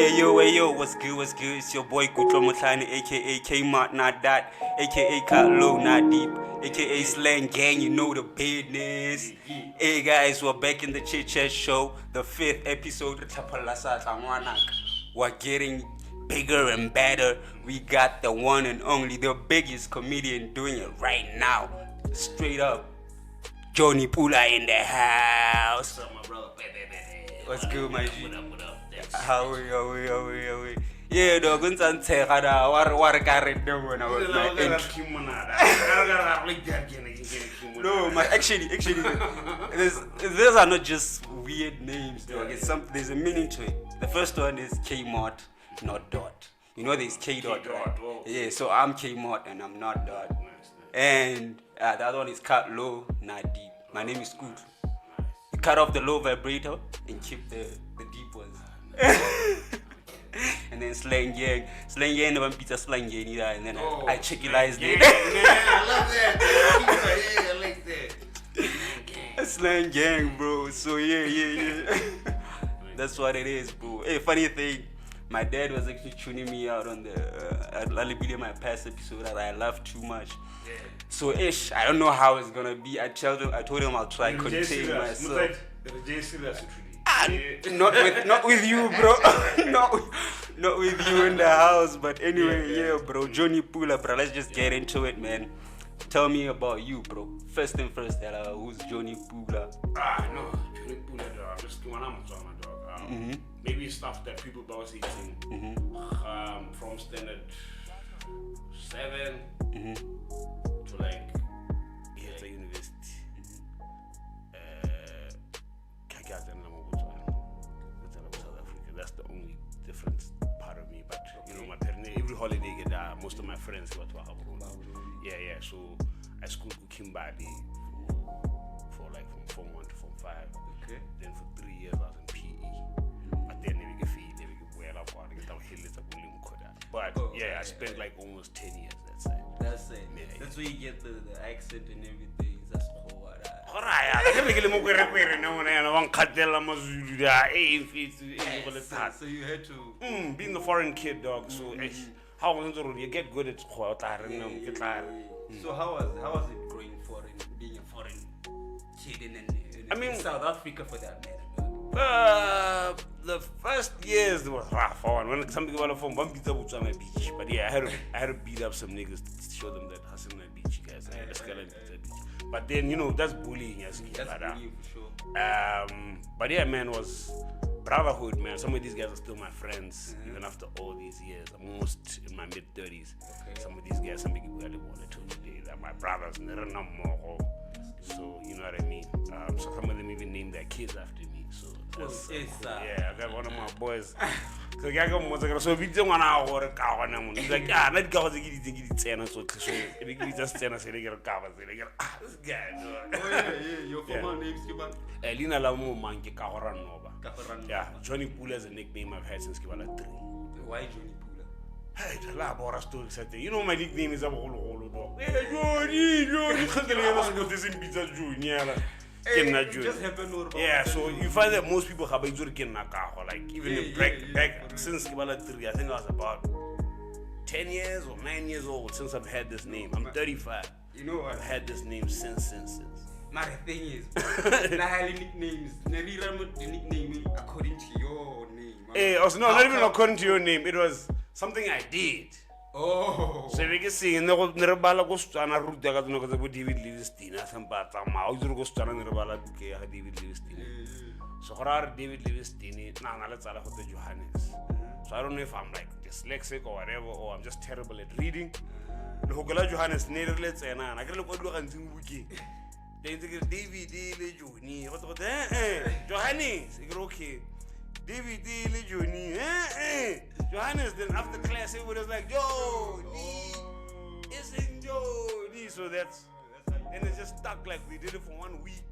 Hey yo, what's good, It's your boy Kutlo Mutlani, aka Kmart, not that, aka Cut Low, not deep, aka Slang Gang, you know the business. Hey guys, we're back in the CHIT show, the 5th episode. We're getting bigger and better. We got the one and only, the biggest comedian doing it right now. Straight up, Jonny Pula in the house. What's up, my brother? What's good, my G? What up? How are we? Yeah, dog, what are carrying them when I was like No, actually, these are not just weird names, dog. It's there's a meaning to it. The first one is Kmart, not Dot. You know there's K Dot, right? Yeah, so I'm Kmart and I'm not Dot. And the other one is Cut Low, not Deep. My name is Scoot. You cut off the low vibrator and keep the deep ones. And then Slang Gang never beats a Slang Gang either, and then I chickulized it. I love that. I like that. Slang Gang, bro. So yeah. That's what it is, bro. Hey, funny thing, my dad was actually tuning me out on the Alibi, my past episode that I laughed too much. Yeah. So I don't know how it's gonna be. I told him I'll try contain myself. Not with you, bro. not with you in the house. But anyway, yeah, bro. Jonny Pula, bro. Let's just get into it, man. Tell me about you, bro. First thing first, who's Jonny Pula? No, Jonny Pula, dog. Just when I'm talking, dog. Maybe stuff that people was eating. From standard 7 to like university. That's the only different part of me. But you know, my parents, every holiday get most of my friends go to Ahaburunda. Yeah. So I schooled with Kimbali for like from Form 1 to Form 5. Okay. Then for 3 years I was in PE. But then they get feed, they get well up, they get down hill, but yeah, I spent like almost 10 years. That's it. Yeah, that's where you get the accent and everything. That's cool. So you had to being the foreign kid, dog. So how was it? You get good at So how was it growing foreign, being a foreign kid in South Africa for that matter? The first years was rough. When some people were from one beat up on my beach, but yeah, I had to beat up some niggas to show them that hustle my beach, guys. I had to scale into the beach. But then that's bullying, That's bullying for sure. But yeah, man, was brotherhood, man. Some of these guys are still my friends, even after all these years. I'm almost in my mid-30s. Okay. Some of these guys, some people really want to tell today that my brothers, they're not more. So you know what I mean. So some of them even named their kids after me. So that's yeah, I got one of my boys. So I got so we don't want to work out. He's like, not go to get it. So we just say they get a cover. They get this guy. Your formal name's Kiban? Lina Lamu Manki Kahoran Nova. Yeah, Jonny Pula is a nickname I've had since Kibala 3. Why Jonny Pula? Hey, the labora story said, you know my nickname is a whole dog. Hey, Jonny, this in Pizza Junior. Just happened. Yeah, so you find that most people have a like even back since Kibala 3, I think I was about 10 years or 9 years old since I've had this name. I'm 35. You know what? I've had this name since. My thing is, nicknames. Nickname according to your name. Hey, also, no, not even according to your name. It was something I did. Oh. So we can see in the Nerabala Gostana route that with David Livingstone. Some part of my Gostana Nerabala David Livingstone. So for David Livingstone, now let's all the Johannes. So I don't know if I'm like dyslexic or whatever, or I'm just terrible at reading. The Hogala Johannes never lets and I can look at the wiki. Then David Johnny. What Johannes? Okay. David Johnny. Johannes. Then after class, everybody was like, Johnny. Isn't Johnny? So that's and it just stuck like we did it for 1 week.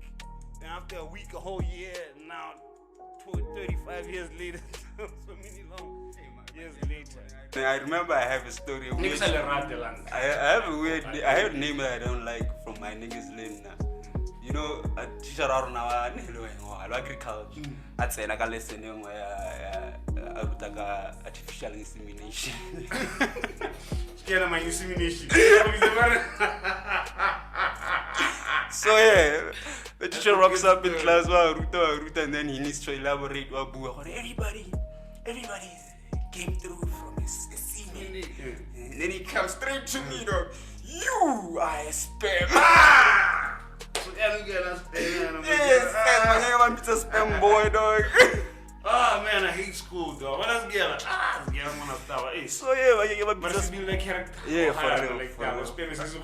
And after a week, a whole year, now 35 years later, so many long years later. I remember I have a story. I have a name that I don't like from my niggas lane now. You know, a teacher around now, agriculture. I'd say like a lesson a ruta ka artificial insemination. Scared of my insemination. So yeah, the teacher rocks up in class, ruta, and then he needs to elaborate. Everybody came through from his semen. And then he comes straight to me, dog. You are a sperm. Yes, I want to spam boy, dog. Oh man, I hate school, dog. What else get? This girl wanna stop. Hey, So yeah, you want but to it's been like character. Yeah, for Like real, that. for real. Spanish is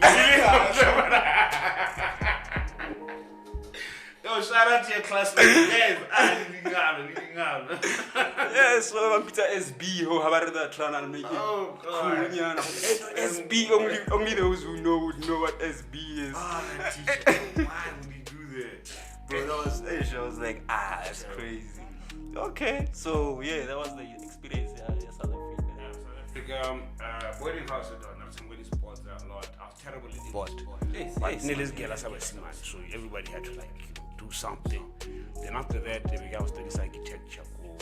Yo, shout out to your classmates, guys. yeah, so I'm Peter SB. How about that? Trying to make it Oh cool. god. Yeah, SB. Only those who know would know what SB is. Oh, that teacher. Why would he do that? Bro, that was. I was like, that's crazy. Okay, so yeah, that was the experience. Yeah, South Africa. Boarding house, not somebody sports a lot. I was terrible at But But Nili's girl, I was man, so everybody had to like do something. Then after that, they began studying architecture or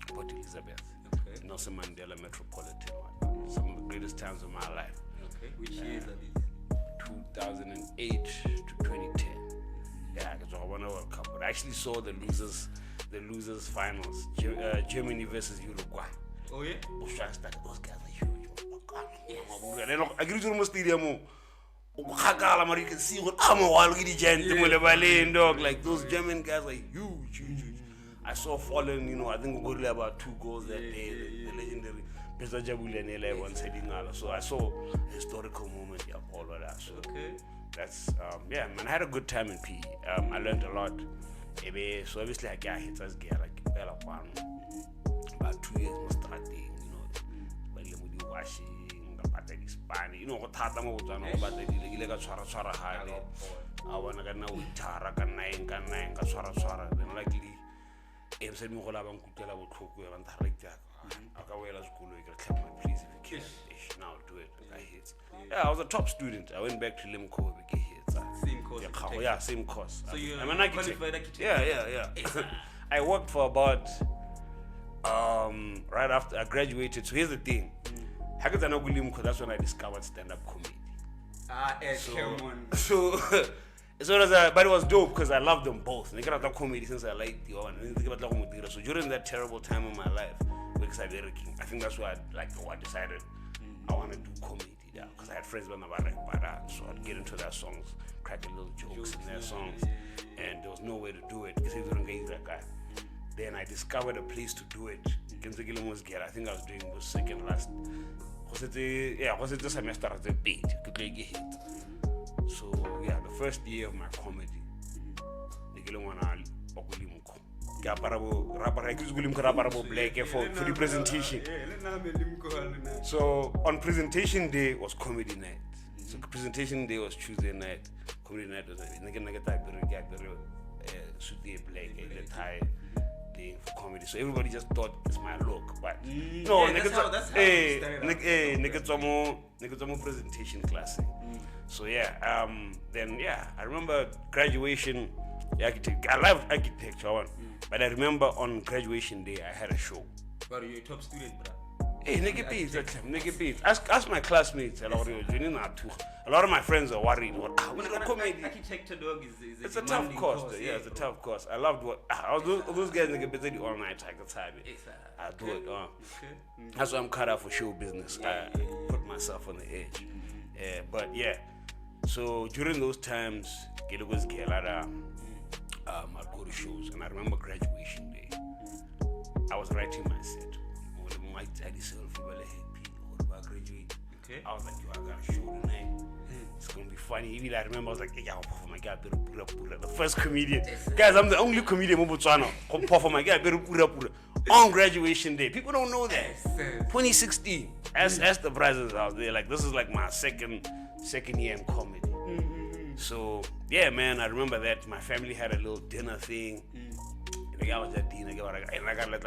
Port Elizabeth, Okay. Nelson Mandela Metropolitan one. Some of the greatest times of my life. Okay. Which years are these? 2008 to 2010. Yeah, because I won a World Cup. But I actually saw the losers finals. Germany versus Uruguay. Oh yeah. Those guys are huge. I get to the stadium. You can see what I'm a wild giant dog. Like those German guys are huge. I saw Fallen, I think we got about 2 goals that day. The legendary Pesa Jabule and 11 setting out. So I saw a historical moment of all of that. So Okay. that's yeah, man. I had a good time in PE. I learned a lot. So obviously I got hit as girl like about 2 years was starting, like we do washing, about the Spanish, what Tata about the Swara Hale. I want to know Tara can nine, Swara, then likely I'm saying Mola Kutela would cook and Tarika. Akawela school, please if you can now do it. I hit. Yeah, I was a top student. I went back to Limco became hit. Same course. Yeah, same course. So you're I'm an architect. qualified architect? Yeah. I worked for about right after I graduated. So here's the thing. That's when I discovered stand-up comedy. Come on. So but it was dope because I loved them both. I got comedy since I liked the one. So during that terrible time of my life, because I think that's why I decided I want to do comedy. Yeah, because I had friends when I was like, so I'd get into their songs, crack a little jokes in their songs, and there was no way to do it because they didn't get that guy. Then I discovered a place to do it. I think I was doing the second last. Was it the semester at the beat? So yeah, the first year of my comedy, for the presentation. So on presentation day was comedy night. So presentation day was Tuesday night. Comedy night was for comedy. So everybody just thought it's my look, but no, that's how presentation class. So yeah, then yeah, I remember graduation. I love architecture, but I remember on graduation day I had a show. But you're a top student, bro. Hey, nigga beats. Ask my classmates. A lot of my friends are worried. Architecture, dog, is it's a tough course. Yeah, it's a tough course. I loved those guys nigga busy all night. I could type it. I do it. That's why I'm cut out for show business. I put myself on the edge. But yeah. So during those times, I'd go to shows, and I remember graduation day. I was writing my set. My daddy graduate. Okay. I was like, yo, I got a show tonight. It's gonna be funny. Even I remember I was like, yeah, I'll perform my guy, the first comedian. Guys, I'm the only comedian in Botswana. I'll perform my guy, on graduation day. People don't know that. 2016. Ask the brothers out there. Like, this is like my second year in comedy. So yeah, man, I remember that my family had a little dinner thing. I was at dinner, and I got like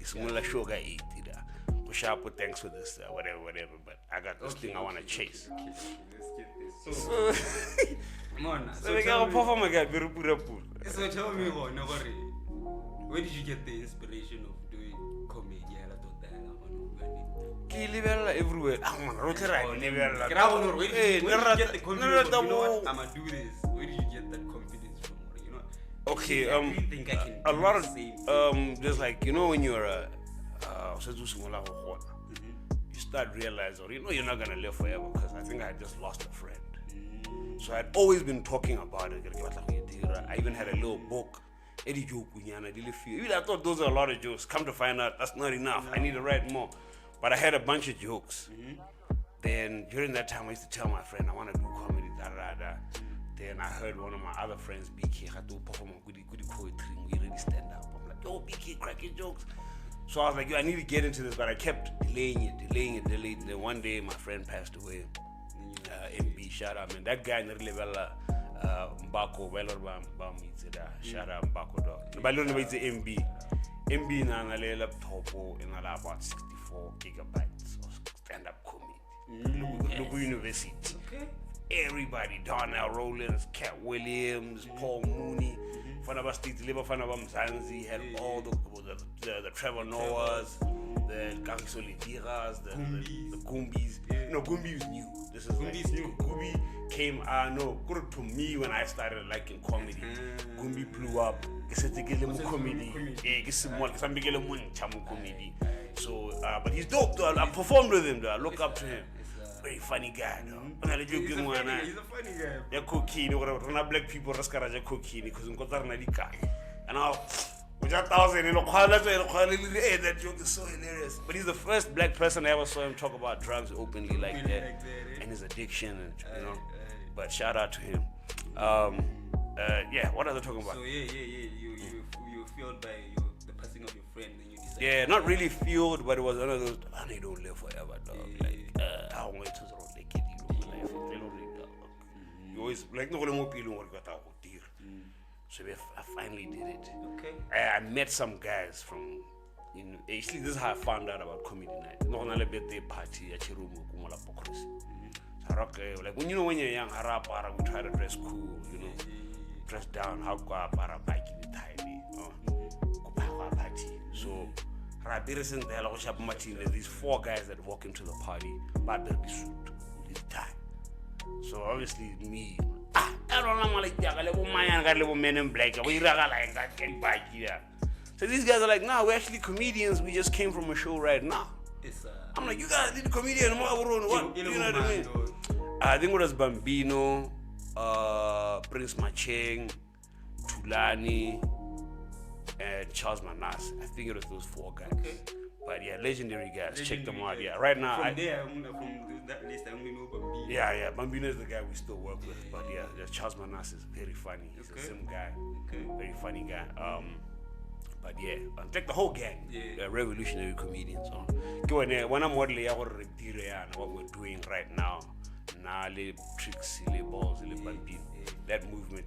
similar show guy eat. Thanks for this, whatever. But I got this thing I want to chase. Let's get this. So, come on. So we got to perform my guy. So tell me, where did you get the inspiration of doing comedy? level everywhere. Ah man, rotle right level. Where did you get the confidence from? You know what? I'ma do this. Where did you get that confidence from? You know? Okay, I really think I can a do lot the of same. just like you know when you're you start realizing, or you know, you're not gonna live forever because I think I just lost a friend. So I'd always been talking about it. I even had a little book. I thought those are a lot of jokes. Come to find out, that's not enough. I need to write more. But I had a bunch of jokes. Then during that time, I used to tell my friend, I want to do comedy. Then I heard one of my other friends, BK, had to perform good poetry. We really stand up. I'm like, yo, BK, crack your jokes. So I was like, yo, I need to get into this, but I kept delaying it. Then one day, my friend passed away. MB, shout out, man. That guy in the level, Mbako, shout out Mbako, dog. But I don't know it's MB. MB na a laptop in about 64 gigabytes of stand-up comedy. Local University. Okay. Everybody, Darnell Rollins, Cat Williams, Paul Mooney, Fanaba Steve Liver, Fanaba Mzanzi, had all the Trevor Noahs, the Gangsoli Tiras, the Goombis. No, Goombi was new. This is Goombi's new. Goombi came, good to me when I started liking comedy. Goombi blew up. Comedy. So, but he's dope though. I performed with him though. I look up to him. Very funny guy though. He's a funny guy. Yeah, cocaine, whatever. Black people just got a cocaine because I'm going to and now, with 1,000, that joke is so hilarious. But he's the first black person I ever saw him talk about drugs openly like that, and his addiction, and you know. But shout out to him. Yeah, what are they talking about? So you fueled by the passing of your friend, and you decided. Yeah, not really fueled, but it was one of those. They don't live forever, dog. I don't wait to the road. They get you life. They don't live, dog. You always like no more people work out dear. So I finally did it. Okay. I met some guys from, you know, actually this is how I found out about comedy night. No one birthday party at Chirumu Kumala Pokros. Like when when you're young, we try to dress cool, you know, dress down, how go para bike in the tiny, party. So these 4 guys that walk into the party, but they'll be suit this time. So obviously me, I don't know, like little men in black. We like that get back here. So these guys are like, nah, we're actually comedians. We just came from a show right now. I'm like, you guys need a comedian. What? You know what I mean? I think it was Bambino, Prince Macheng, Tulani, and Charles Manas. I think it was those 4 guys. Okay. But yeah, legendary guys. Check them out. Yeah, right now. From that list, I only know Bambino. Yeah. Bambino is the guy we still work with. But yeah, Charles Manas is very funny. He's a sim guy. Okay. Very funny guy. But yeah, take the whole gang. Yeah. Revolutionary comedians. When I'm modeling what we're doing right now, Triccs, balls, Bambino. That movement.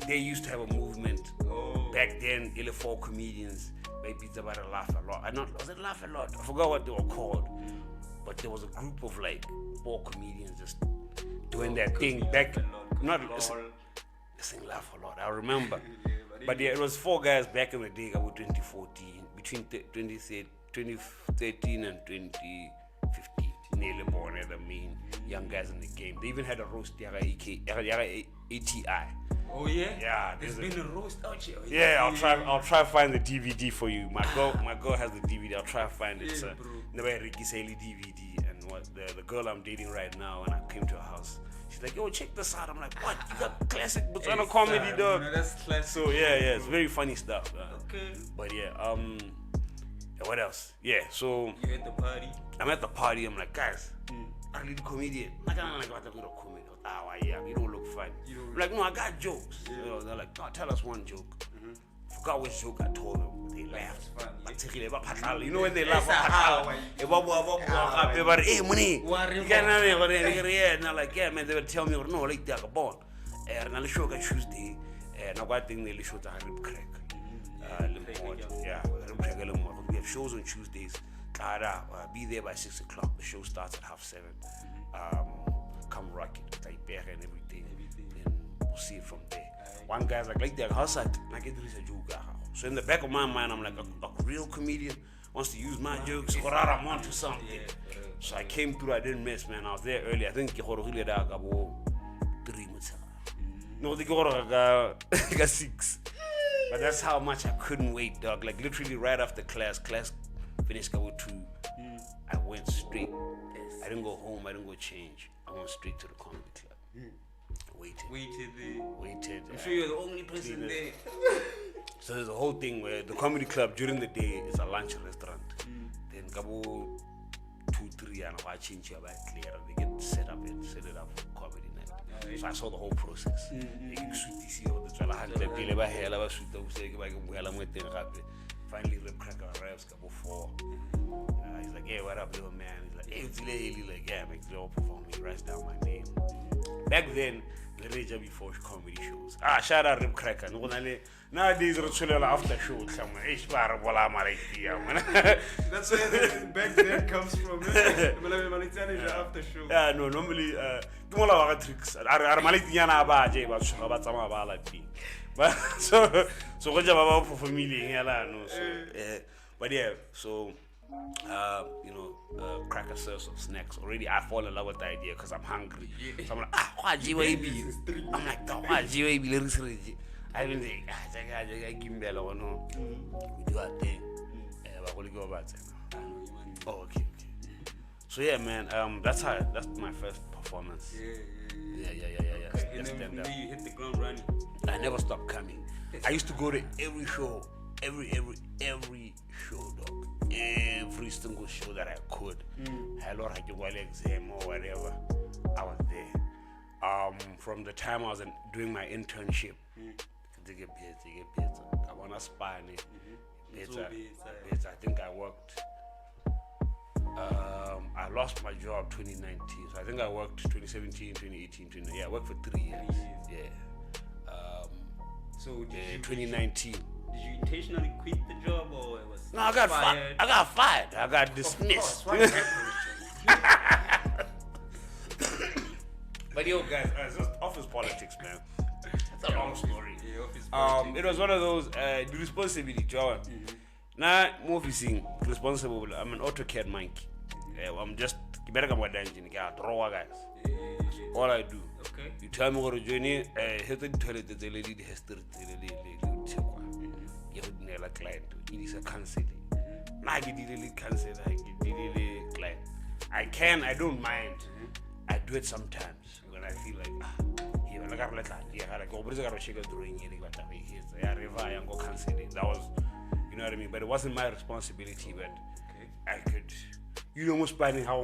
They used to have a movement back then. 4 comedians. Maybe it's about to laugh a lot. Was it laugh a lot? I forgot what they were called. But there was a group of like 4 comedians just doing that thing back. This thing laugh a lot. I remember. But yeah, it was 4 guys back in the day about 2014, between 2013 and 2015. Nearly born as the main young guys in the game. They even had a roast, ATI. Oh yeah? Yeah. There's been a roast out here. Yeah, I'll try to find the DVD for you. My girl has the DVD. I'll try to find it. So never Ricky Saley DVD, and what the girl I'm dating right now, when I came to her house, she's like, yo, check this out. I'm like, what? You got classic Botswana comedy, dog. No, that's classic. So yeah, it's very funny stuff. Okay. But yeah, what else? Yeah, so you at the party? I'm at the party. I'm like, guys, I need a comedian. I don't like what a comedian. You don't look funny. I'm like, no, I got jokes. Yeah. You know, they're like, no, tell us one joke. Forgot which joke I told them. They laughed. You know when they laugh? And they're like, yeah, man, they would tell me, no, like they're a ball. And I'll show you Tuesday. And I think they'll show the rib crack. Yeah, we have shows on Tuesdays. Be there by 6 o'clock. The show starts at 7:30. Come rock it, like bear and everything. Then we'll see it from there. One guy's like that, how's that? I get this a joke. So in the back of my mind, I'm like, a real comedian. wants to use my jokes. I'm onto something. So I came through. I didn't miss, man. I was there early. I think I got 3 months. No, they got 6. But that's how much I couldn't wait, dog. Like literally right after class finished go 2. I went straight. I didn't go home. I didn't go change. I went straight to the comedy club. Waited. I'm sure you're the only person there. So there's a whole thing where the comedy club during the day is a lunch restaurant. Then go 2-3 and I change your back clear. They get set it up for comedy night. So I saw the whole process. Finally, Rip Cracker arrives about 4. He's like, "Hey, what up, little man?" He's like, "Hey, it's Lily." Like, "Yeah, make the all perform." He writes down my name. Back then, the rage before comedy shows. Shout out Rip Cracker. Nowadays, it's after show. That's where the back then comes from. After show. Yeah, no, normally, Triccs. So what about for family? But yeah, so cracker serves some snacks. Already, I fall in love with the idea because I'm hungry. So I'm like, what GYB? I'm like, what GYB? I even think, give me a little no. We do our thing. We're go about it. Oh, okay. So yeah, man. That's my first performance. Yeah. And then you hit the ground running. I never stopped coming. I used to go to every show, every show, dog. Every single show that I could. Hello, exam or whatever. I was there. From the time I was doing my internship, to get better. I want to spy better. I think I worked. I lost my job 2019, so I think I worked 2017, 2018, I worked for 3 years. Yeah. So 2019. Did you intentionally quit the job or it was? No, I got fired. I got dismissed. But yo, guys, it's just office politics, man. It's a long story. Yeah, office politics. It was one of those the responsibility job. Now, more responsible. I'm an AutoCAD monkey. I'm just better than what engine. I draw, guys. All I do. Okay. You tell me what to join in. Hit the toilet. The lady has to get a client. It is a cancel. I get the cancel. I get the client. I don't mind. I do it sometimes when I feel like that was, you know what I mean. But it wasn't my responsibility. But I could, most planning how.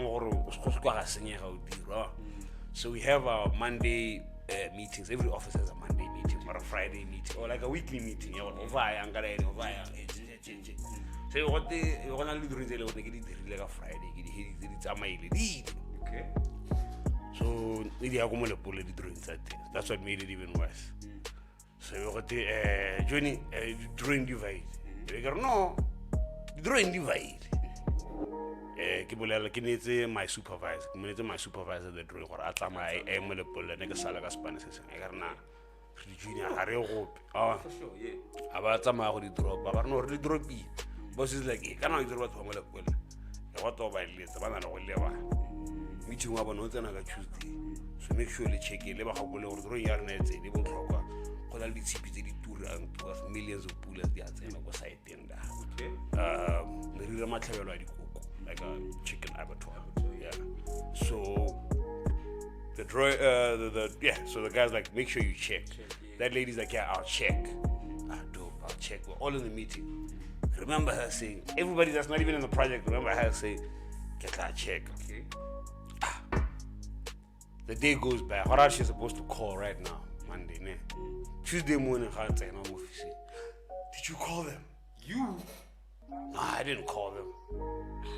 So we have our Monday meetings. Every office has a Monday meeting or a Friday meeting or like a weekly meeting. So what they want to do is like a Friday. Okay. So that's what made it even worse. So what the Jonny drawing divide. No, drawing divide. My supervisor. My supervisor the drawing or at my emule pull the nigga salaga Spanish. Junior hope. For sure, yeah. About some how drop, but no really drop B. Boss is like, can I draw what I'm what over later? Banana will never meeting up on Tuesday. So make sure you check it. Never have to draw your net. They won't talk. Because I'll be CPT to millions of pullers. They are saying about side tender. Okay. The real material like a chicken abattoir. Yeah. So the draw, so the guy's like, make sure you check. That lady's like, yeah, I'll check. I'll check. We're all in the meeting. Remember her saying, everybody that's not even in the project, remember her saying, get that check. Okay. The day goes by. What are she supposed to call right now? Monday, ne? Tuesday morning, did you call them? You? No, I didn't call them.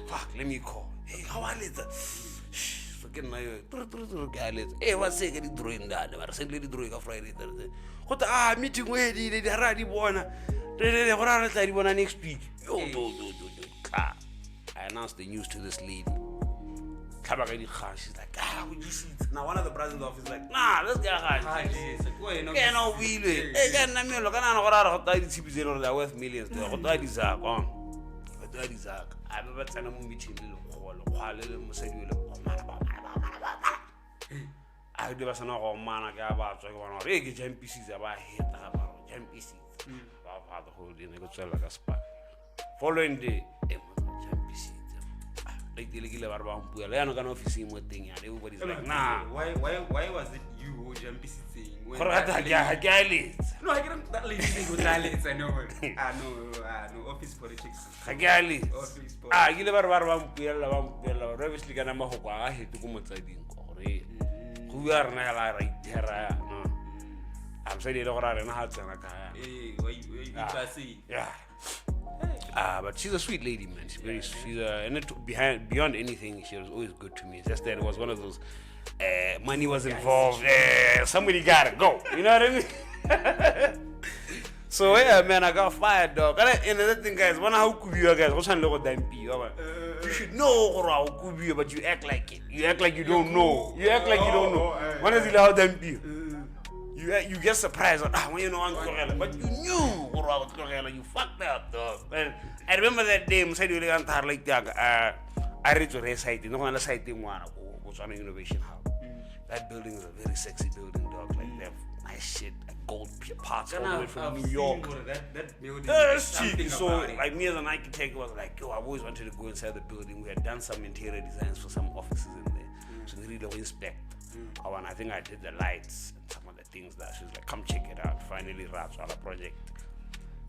Fuck, let me call. Hey, how are you? Forget my guy. Hey, what's it? Get drawing that. I said, lady drawing a Friday. What meeting where they already won. They want next week. I announced the news to this lady. She's like, would you see it? Now one of the brothers in the office is like, nah, let's get her. Can't wheel it. Hey, can't worth millions. But study zaka a be ba tsena mo meeting le lekgolo kgwale le mosadi le a di ba sana go mana ke a ba tswa ke bona re ke jampisitse ba heta ba jampisitse ba ba the whole day ne go tsela ka spa following day jampisitse like the legile ba ba mpuela yana kana office mo teng ya everybody's like nah why was it you who jumping when no I get that lady go tell I know no office politics office gile ba mpuela obviously kana ma go kwa hetu go motsading gore go ya rena la right here no I'm saying le gore rena ha tsena ka yeah but she's a sweet lady, man. She's and beyond anything, she was always good to me. Just that it was one of those money was involved. Somebody gotta go. You know what I mean? So yeah, man, I got fired, dog. And another thing, guys, when I could you guys, you should know how could be, but you act like it. You act like you don't know. You act like you don't know. When is it how them be? You get surprised when you know but you knew you fucked up, dog. And I remember that day, like that. I read your site, no one site in one was on Innovation Hub. That building is a very sexy building, dog. Like they have nice shit, like gold parts all the way from New York. That building. So, like me as an architect was like, yo, I always wanted to go inside the building. We had done some interior designs for some offices in there, so we really inspect. And I think I did the lights and some of the things that she was like, come check it out. Finally wraps on a project.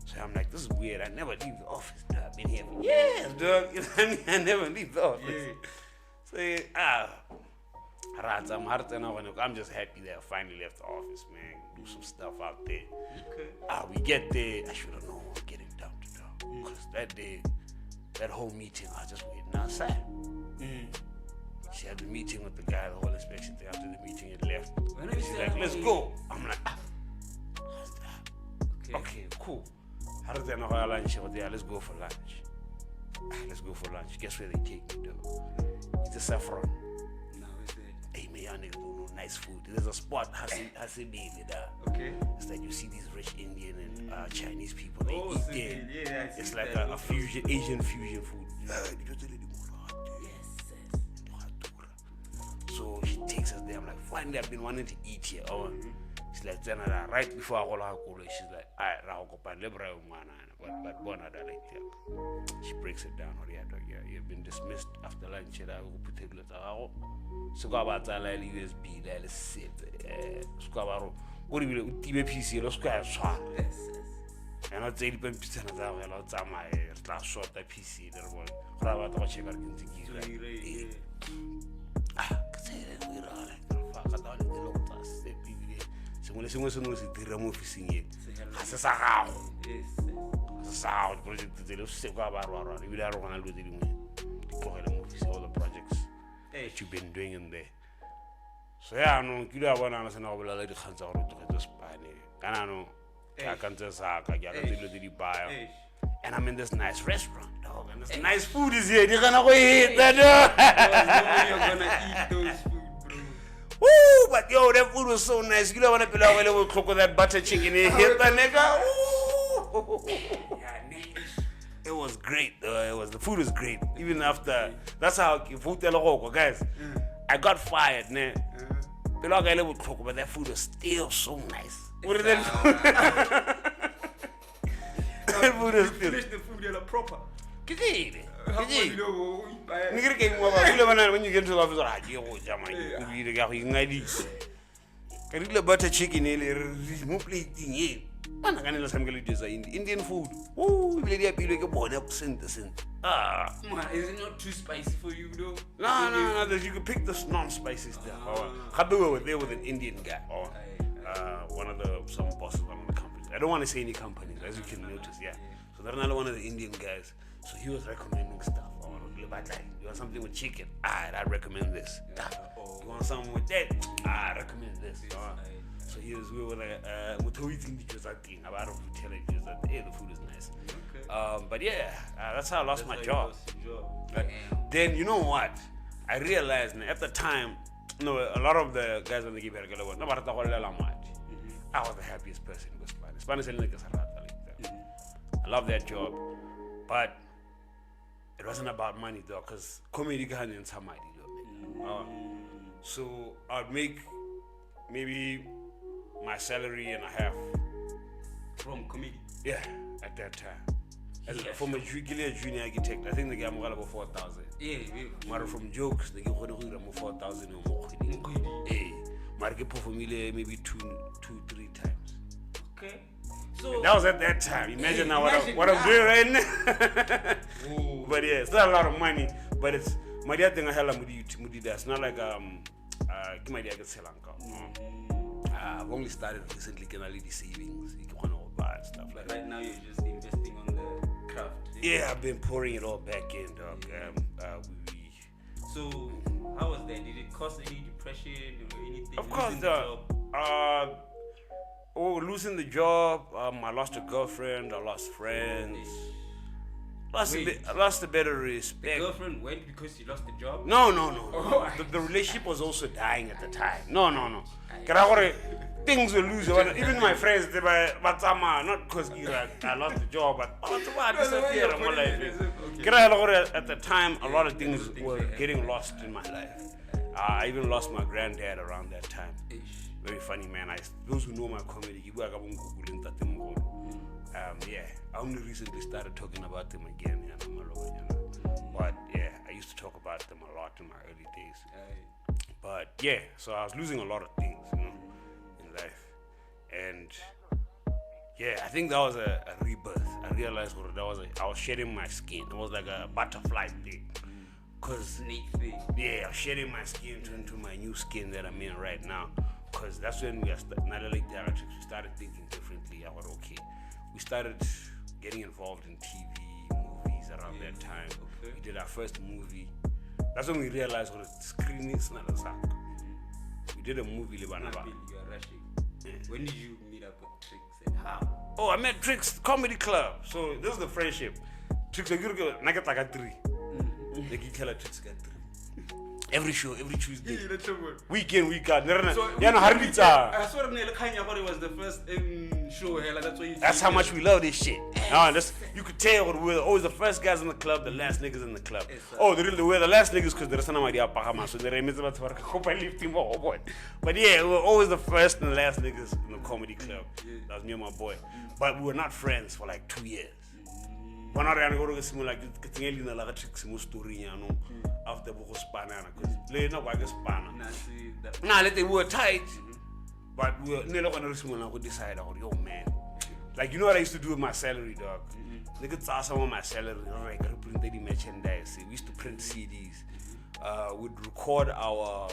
So I'm like, this is weird. I never leave the office. Dude. I've been here for years, dog. You know what I mean? I never leave the office. Yeah. So I'm just happy that I finally left the office, man. Do some stuff out there. Okay. We get there. I should have known we were getting down to down. Because that day, that whole meeting, I was just waiting outside. She had the meeting with the guy, the whole inspection thing. After the meeting, it left. She's like, let's go. I'm like, what's that? Okay, cool. How does that know how lunch? Let's go for lunch. Let's go for lunch. Guess where they take me, though? It's a saffron. No, is it? Hey, man, nice food. There's a spot, Hasibi, okay. It's like you see these rich Indian and Chinese people. They eat there. Yeah, it's like a fusion, Asian fusion food. So she takes us there. I'm like, finally, I've been wanting to eat here. She's like, right before I go to she's like, but she breaks it down. You've been dismissed after lunch. So go about USB, let's sit. So go PC, let's go. And I'll tell you, pizza and I'll short the PC. All the projects that you've been doing in there. So yeah, no, you don't want to understand how well I like to just buy it. And I'm in this nice restaurant, dog. And this nice food is here. You're gonna go eat that, dog. You're gonna eat those food, bro. Woo! But yo, that food was so nice. You don't want to be like, we'll cook with that butter chicken in here, that nigga. It was great, though. The food was great. Even after, that's how food guys. I got fired, man. But that food was still so nice. What is that? Finish the food proper. When you get to the office, you butter chicken, Indian food. Ooh, is it not too spicy for you, though? No. You can pick the non-spicy stuff. We were there with an Indian guy, one of some bosses of one of the companies. I don't want to say any companies, as you can notice, yeah. So there's another one of the Indian guys. So he was recommending stuff. You want something with chicken? I recommend this. You want something with that? I recommend this. So we were like, about to tell it that hey, the food is nice. But yeah, that's how I lost my job. Then you know what? I realized at the time, a lot of the guys on the game I was the happiest person in Spanish. I love that job, but wasn't about money though, because comedy can't in somebody though. So I'd make maybe my salary and a half. From comedy. Yeah, at that time. As Yeah, from a junior architect, I think they gave me about 4,000. Yeah. But from jokes, they give me 4,000 or more. Hey, market for me maybe two, 3 times. Okay. So That was at that time. Imagine now imagine what I'm now. doing right now. But yeah, it's not a lot of money, but it's my dad thing I hella mudi that. It's not like my dad gets I've only started recently can I lead the savings, you can all buy and stuff like that. right now you're just investing on the craft. Yeah, I've been pouring it all back in, dog. So how was that? Did it cause any depression or anything? Of course, Losing the job? losing the job, I lost a girlfriend, I lost friends, I lost a better respect. Girlfriend went because you lost the job? No. Oh. The relationship was also dying at the time. No. Things were losing. Even my friends, they were, not because I lost the job, but I disappeared in my life. At the time, a lot of things were getting lost in my life. I even lost my granddad around that time. Very funny, man. Those who know my comedy, I only recently started talking about them again. But yeah, I used to talk about them a lot in my early days. But yeah, so I was losing a lot of things, in life. And yeah, I think that was a rebirth. I realized I was shedding my skin. It was like a butterfly thing. Cause yeah, I was shedding my skin into my new skin that I'm in right now. Cause that's when we started thinking differently. I was okay. We started getting involved in TV, movies around that time. Okay. We did our first movie. That's when we realized what the screen is not a sack. We did a movie. You are rushing. Yeah. When did you meet up with Triccs and how? Oh, I met Triccs Comedy Club. So this is the friendship. Triccs, like you got like a 3. Like you tell Tricks got 3. Every show, every Tuesday. Weekend. So I saw them it was the first show. That's why That's how much we love this shit. You could tell we're always the first guys in the club, the last niggas in the club. We're the last niggas because there's no idea Pahama, so they're lifting more boy. But yeah, we were always the first and the last niggas in the comedy club. That was me and my boy. But we were not friends for like 2 years. We're not going to go to the like Tricks story, after we were tight, but we were never going to decide, yo man. Like, you know what I used to do with my salary, dog? They could tell some of my salary, like printed the merchandise. We used to print CDs. We'd record our,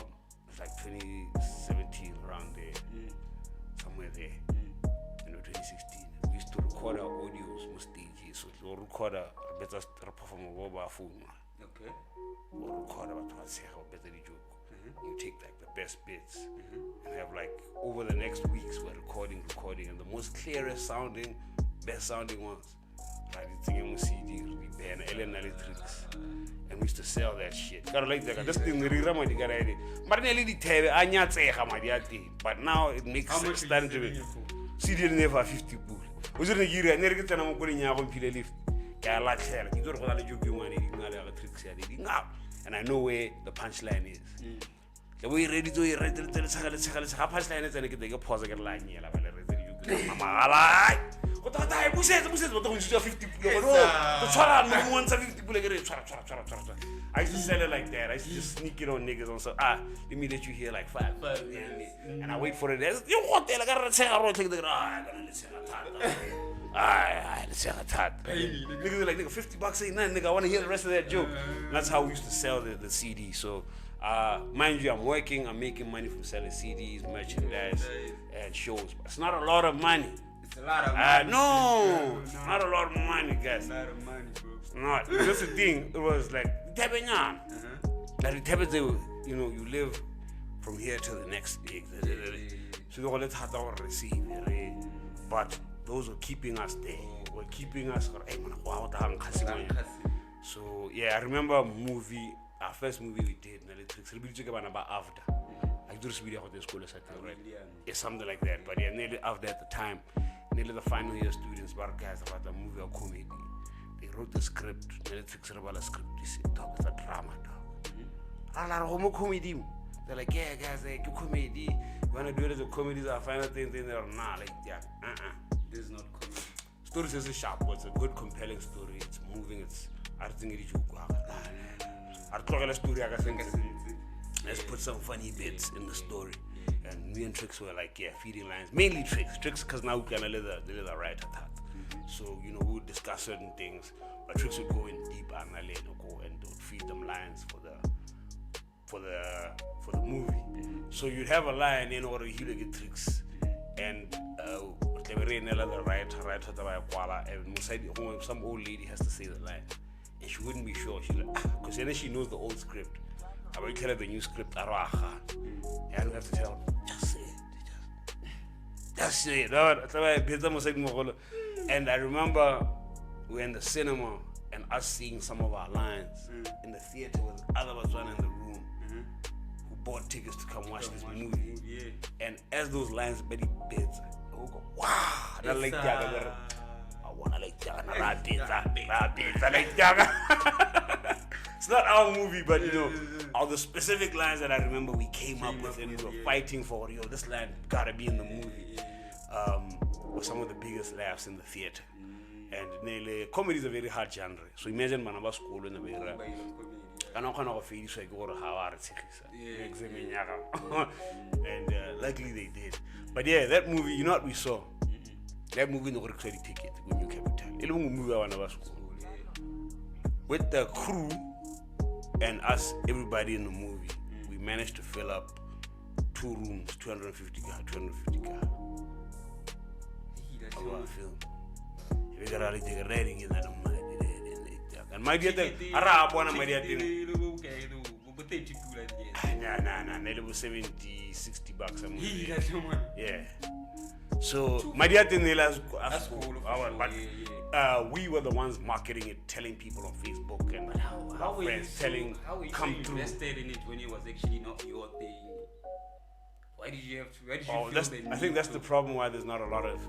like 2017, around there, somewhere there, 2016. We used to record our audios, most stages. So we'll record a better perform a mobile phone. Okay. We'll record about what's better the joke. You take like the best bits and have like over the next weeks we're recording and the most clearest sounding, best sounding ones. Like the thing on CD, we ban Triccs. And we used to sell that shit. Got like that. This thing but now it makes sense starting to be. CD never 50 bull. Was it a year? I never get an lift. And I know where the punchline is. The way ready to punchline is and I get pause again line. I used to sell it like that. I used to just sneak it on niggas on so let me let you hear like 5. And I wait for it. You want that? I gotta say I wrote niggas are like, nigga, $50 ain't nothing, nigga. I wanna hear the rest of that joke. And that's how we used to sell the CD. So mind you, I'm making money from selling CDs, merchandise, and shows. But it's not a lot of money. It's a lot of money. No, not a lot of money, guys. It's a lot of money, bro. It's not. That's the thing. It was like, you live from here to the next day. So the whole time receive, but those were keeping us there. Were keeping us. So yeah, I remember our first movie we did. After. I do this video at the school, right? Yeah, something like that. But yeah, nearly after at the time, nearly the final year students, but guys about the movie or comedy. they wrote the script, the Triccs script. They said, dog, it's a drama, dog. Comedy. They're like, yeah, guys, like, comedy. You want to do it as a comedy, so I find out things, they're nah, like, yeah, This is not comedy. Story is a sharp, it's a good, compelling story. It's moving, it's, I think it's let's put some funny bits in the story. And me and Triccs were like, yeah, feeding lines. Mainly Triccs because now we can let the writer talk. So, you know, we would discuss certain things, but Triccs would go in deep and go and would feed them lines for the movie. So you'd have a line in order to get Triccs. And the writer, and some old lady has to say the line. And she wouldn't be sure. She's like, because then she knows the old script. I will tell her the new script. And I don't have to tell her, just say it. Just say it. And I remember we were in the cinema and us seeing some of our lines in the theater with other of us one in the room who bought tickets to come watch this movie. And as those lines made bids, I would go, wow, I like that. I wanna like that. It's not our movie, but you know, all the specific lines that I remember we came up with and we were fighting for, yo, this line gotta be in the movie. Were some of the biggest laughs in the theater. And comedy is a very hard genre. So imagine manaba school in the mirror. And luckily they did. But yeah, that movie, you know what we saw? That movie no credit ticket with New Capital. It was a movie I was with the crew and us, everybody in the movie. We managed to fill up 2 rooms, 250 guys. Our film. We got all the rating in that. And my dear thing, I my dear thing. Nah, it was 70, 60 bucks a movie. Yeah. So, my dear thing, we were the ones marketing it, telling people on Facebook and our friends telling, come through. How invested in it when it was actually not your thing? Why did you have to? Why did you feel that? I think that's the problem why there's not a lot of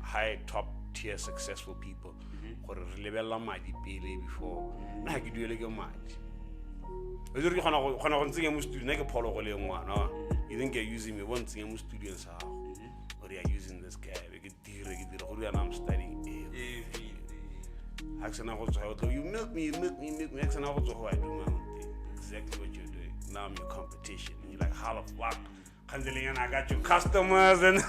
high top tier successful people. Or rebella madi pele before. Na ke duele ke madi. O dire ke gona go ntse mo studio ke pholo go le ngwana. You think you're using me once in mo studio sa go. Or you're using this guy. Ke dire go re I'm studying everything. Aksana go tswa you milk me. Aksana go tswa I do my own thing. Exactly what you're doing. Now I'm your competition. And you're like, how the fuck? And I got your customers and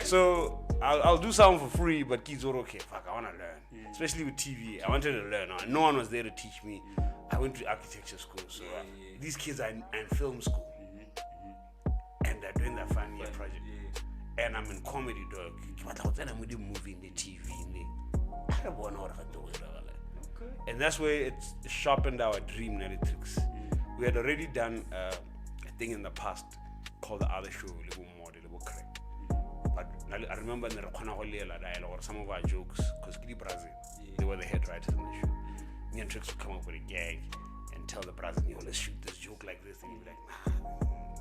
so I'll do something for free, but kids are okay. Fuck, I want to learn. Especially with TV, I wanted to learn. No one was there to teach me. I went to architecture school, so these kids are in film school, and they're doing their final year project. And I'm in comedy, dog. I'm with the movie in the TV. And that's where it sharpened our dream, Triccs. We had already done a thing in the past called the other show, but I remember some of our jokes, because they were the head writers in the show. Me and Triccs would come up with a gag and tell the president, yo, let's shoot this joke like this. And he'd be like, nah,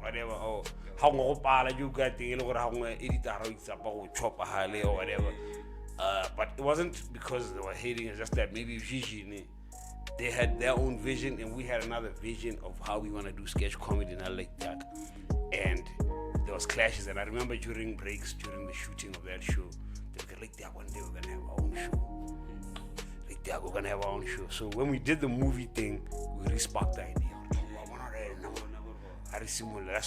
whatever. Oh, how you got the or whatever. But it wasn't because they were hating, it's just that maybe vision. They had their own vision and we had another vision of how we want to do sketch comedy and all like that. And there was clashes, and I remember during breaks, during the shooting of that show, they were like, one day we're gonna have our own show. Like, we're gonna have our own show. So when we did the movie thing, we re-sparked the idea. That's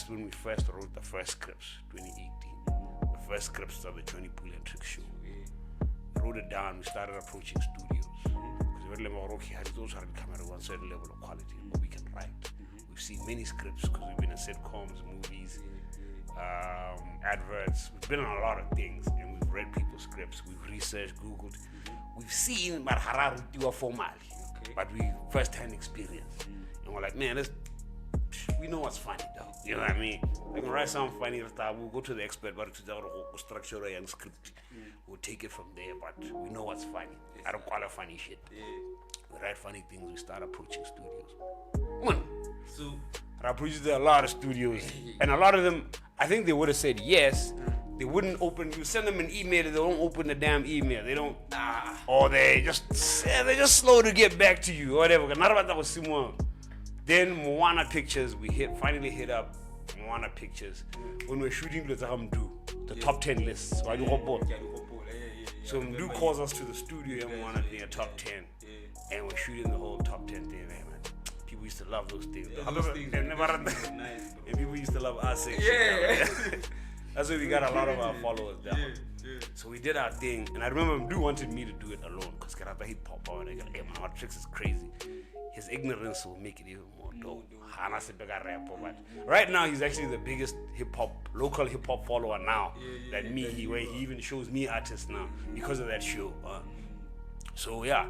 when we first wrote the first scripts, 2018. The first scripts of the Jonny Pula and Triccs show. We wrote it down, we started approaching studios. Because we were okay, those are camera one certain level of quality, but we can write. We've seen many scripts because we've been in sitcoms, movies, adverts. We've been on a lot of things, and we've read people's scripts. We've researched, Googled. We've seen Marhara formally, but we first-hand experience. And we're like, man, we know what's funny, though. You know what I mean? I can write something funny. We'll go to the expert, but to the structure and script, we'll take it from there. But we know what's funny. I don't call it funny shit. We write funny things. We start approaching studios. So I approached a lot of studios, and a lot of them, I think they would have said yes, They wouldn't open. You send them an email, they don't open the damn email. They don't. Or they're just slow to get back to you or whatever. Then Moana Pictures, finally hit up Moana Pictures when we're shooting the top 10 lists. Why do you both? So Mdu calls us to the studio and Moana being a top 10, and we're shooting the whole top 10 thing. Man. People used to love those things. And people used to love us. That's why we got a lot of our followers down. So we did our thing, and I remember Mdu wanted me to do it alone because Karata hip hop power. Hey man, what Triccs is crazy. His ignorance will make it even more dope. But right now, he's actually the biggest local hip hop follower now than me. Where he even shows me artists now because of that show. So yeah,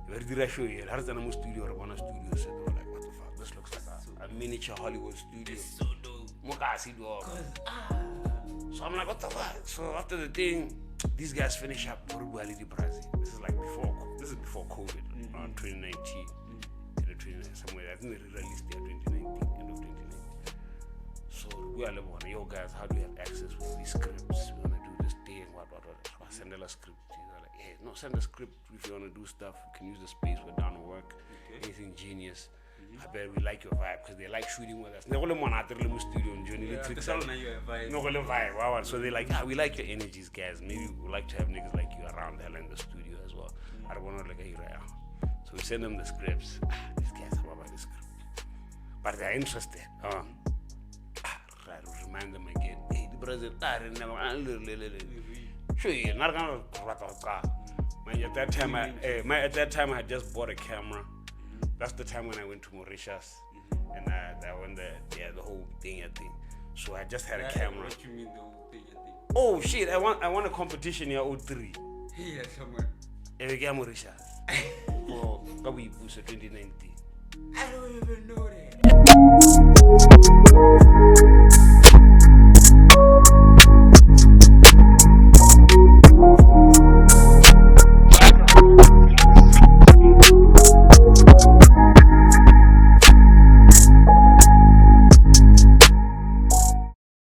we did that show here. Studio, Rabana Studio. Said, oh, like, what the fuck? This looks like a miniature Hollywood studio. It's so dope. So I'm like, what the fuck? So after the thing, these guys finish up This is like before COVID, around 2019. Somewhere, I think they released there 2019, end of 2019. So we are like, yo guys, how do we have access with these scripts? We want to do this thing, what. Send a script. They're like, hey, no, send a script if you want to do stuff. You can use the space, we're down to work. Anything genius. I bet we like your vibe because they like shooting with us. They only want to studio and Jonny Pula. So they're like, we like your energies, guys. Maybe we like to have niggas like you around hell in the studio as well. I don't want to like a hero. So we send them the scripts. These guys are about the script. But they're interested. Remind them again. Hey, the president, at that time I had just bought a camera. That's the time when I went to Mauritius. And I went the whole thing. So I just had a camera. What you mean the whole thing? Oh shit, I won a competition here 03. Here somewhere. Mauritius. For Kawi Booster 2019. I don't even know that.